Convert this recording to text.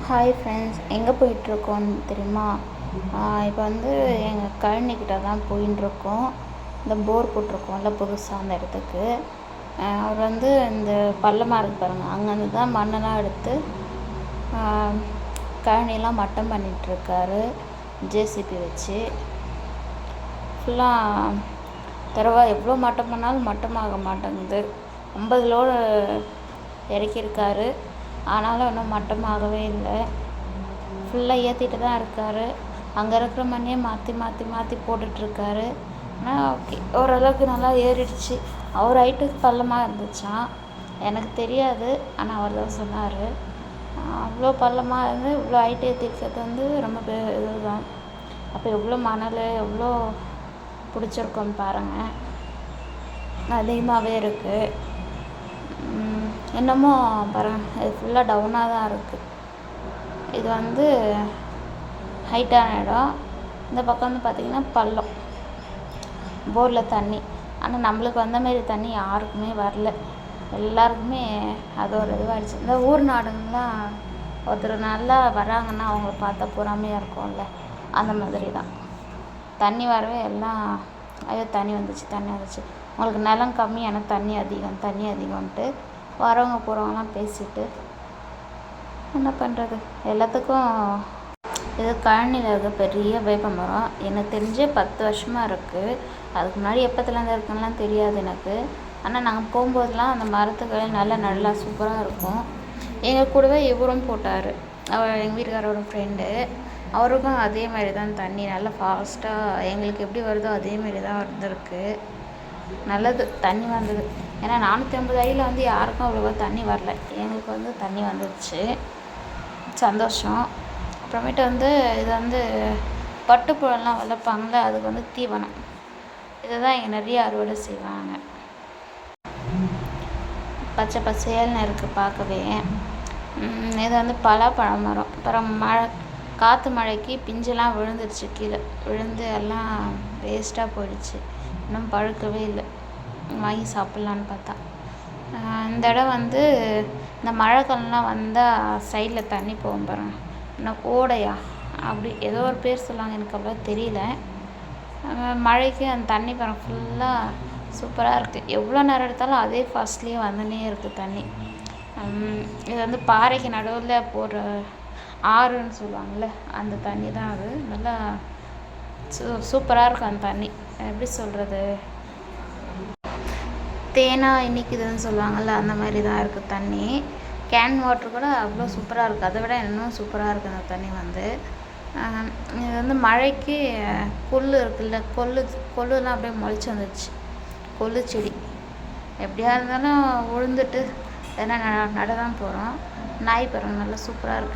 Hi friends, எங்கே போயிட்டுருக்கோன்னு தெரியுமா? இப்போ வந்து எங்கள் கழனிக்கிட்ட தான் போயின்ட்டுருக்கோம். இந்த போர் போட்டிருக்கோம்ல புதுசாக அந்த இடத்துக்கு. அவர் வந்து இந்த பள்ளமாக இருக்குது பாருங்கள், அங்கேருந்து தான் மண்ணெல்லாம் எடுத்து கழனிலாம் மட்டம் பண்ணிகிட்ருக்காரு ஜேசிபி வச்சு. ஃபுல்லாக தடவை எவ்வளோ மட்டம் பண்ணாலும் மட்டமாக மாட்டேங்குது. 50 லோடு இறக்கியிருக்காரு, ஆனாலும் இன்னும் மட்டமாகவே இல்லை. ஃபுல்லாக ஏற்றிட்டு தான் இருக்கார். அங்கே இருக்கிற மண்ணையே மாற்றி மாற்றி மாற்றி போட்டுட்ருக்காரு. ஆனால் ஓகே, ஓரளவுக்கு நல்லா ஏறிடுச்சு. அவர் ஹைட்டுக்கு பள்ளமாக இருந்துச்சான், எனக்கு தெரியாது. ஆனால் அவர் தான் சொன்னார். அவ்வளோ பள்ளமாக இருந்து இவ்வளோ ஹைட் ஏற்றிருக்கிறது வந்து ரொம்ப இதுதான். அப்போ எவ்வளோ மணல் எவ்வளோ பிடிச்சிருக்கோன்னு பாருங்கள். அதிகமாகவே இருக்குது. இன்னமும் பாருங்கள், இது ஃபுல்லாக டவுனாக தான் இருக்குது. இது வந்து ஹைட்டான இடம். இந்த பக்கம் வந்து பார்த்திங்கன்னா பள்ளம், போரில் தண்ணி. ஆனால் நம்மளுக்கு வந்த மாரி தண்ணி யாருக்குமே வரல. எல்லாருக்குமே அது ஒரு இதுவாகிடுச்சு. இந்த ஊர் நாடுங்களாம் ஒருத்தர் நல்லா வராங்கன்னா அவங்கள பார்த்தா பொறாமையாக இருக்கும்ல, அந்த மாதிரி தான். தண்ணி வரவே எல்லாம் ஐயோ தண்ணி வந்துச்சு தண்ணி வந்துச்சு, உங்களுக்கு நிலம் கம்மி ஆனால் தண்ணி அதிகம் தண்ணி அதிகம்ன்ட்டு வரவங்க போகிறவங்களாம் பேசிட்டு என்ன பண்ணுறது. எல்லாத்துக்கும் இது கழனியில் இருக்க பெரிய வேப்ப மரம். எனக்கு தெரிஞ்சு 10 வருஷமாக இருக்குது. அதுக்கு முன்னாடி எப்போத்துலேருந்து இருக்குன்னெலாம் தெரியாது எனக்கு. ஆனால் நாங்கள் போகும்போதெல்லாம் அந்த மரத்துக்கு நல்லா சூப்பராக இருக்கும். எங்கள் கூடவே இவரும் போட்டார், எங்கள் வீட்டுக்காரோட ஃப்ரெண்டு. அவருக்கும் அதே மாதிரி தான் தண்ணி நல்லா ஃபாஸ்ட்டாக எங்களுக்கு எப்படி வருதோ அதேமாரி தான் வந்திருக்கு. நல்லது தண்ணி வந்தது. ஏன்னா 450 அடியில் வந்து யாருக்கும் அவ்வளோவா தண்ணி வரல, எங்களுக்கு வந்து தண்ணி வந்துடுச்சு, சந்தோஷம். அப்புறமேட்டு வந்து இது வந்து பட்டுப்புழெல்லாம் வளர்ப்பாங்களே, அதுக்கு வந்து தீவனம். இதை தான் இங்கே நிறைய அறுவடை செய்வாங்க. பச்சை பசேல்னு இருக்குது பார்க்கவே. இது வந்து பலாப்பழ மரம். அப்புறம் காற்று மழைக்கு பிஞ்செல்லாம் விழுந்துருச்சு, கீழே விழுந்து எல்லாம் வேஸ்ட்டாக போயிடுச்சு. இன்னும் பழுக்கவே இல்லை, வாங்கி சாப்பிட்லான்னு பார்த்தா. இந்த இடம் வந்து இந்த மழைக்காலம்லாம் வந்தால் சைடில் தண்ணி போகும் பாருங்கள், இன்னும் கோடையா அப்படி ஏதோ ஒரு பேர் சொல்லுவாங்க, எனக்கு அவ்வளோ தெரியல. மழைக்கு அந்த தண்ணி பாருங்கள் ஃபுல்லாக சூப்பராக இருக்குது. எவ்வளோ நேரம் எடுத்தாலும் அதே ஃபாஸ்ட்லேயே வந்துன்னே இருக்குது தண்ணி. இது வந்து பாறைக்கு நடுவில் போகிற ஆறுன்னு சொல்லுவாங்கள்ல, அந்த தண்ணி தான் அது. நல்லா சூப்பராக இருக்கும் அந்த தண்ணி. எப்படி சொல்கிறது, தேனா இனிக்குதுன்னு சொல்லுவாங்கள்ல, அந்த மாதிரி தான் இருக்குது தண்ணி. கேன் வாட்ரு கூட அவ்வளோ சூப்பராக இருக்குது, அதை விட இன்னும் சூப்பராக இருக்குது அந்த தண்ணி வந்து. இது வந்து மழைக்கு கொள்ளு இருக்குல்ல, கொள்ளுலாம் அப்படியே முளைச்சி வந்துடுச்சு. கொள்ளு செடி எப்படியா இருந்தாலும் உழுந்துட்டு எதனா நட தான் போகிறோம். நாய் பாருங்க நல்லா சூப்பராக இருக்குது.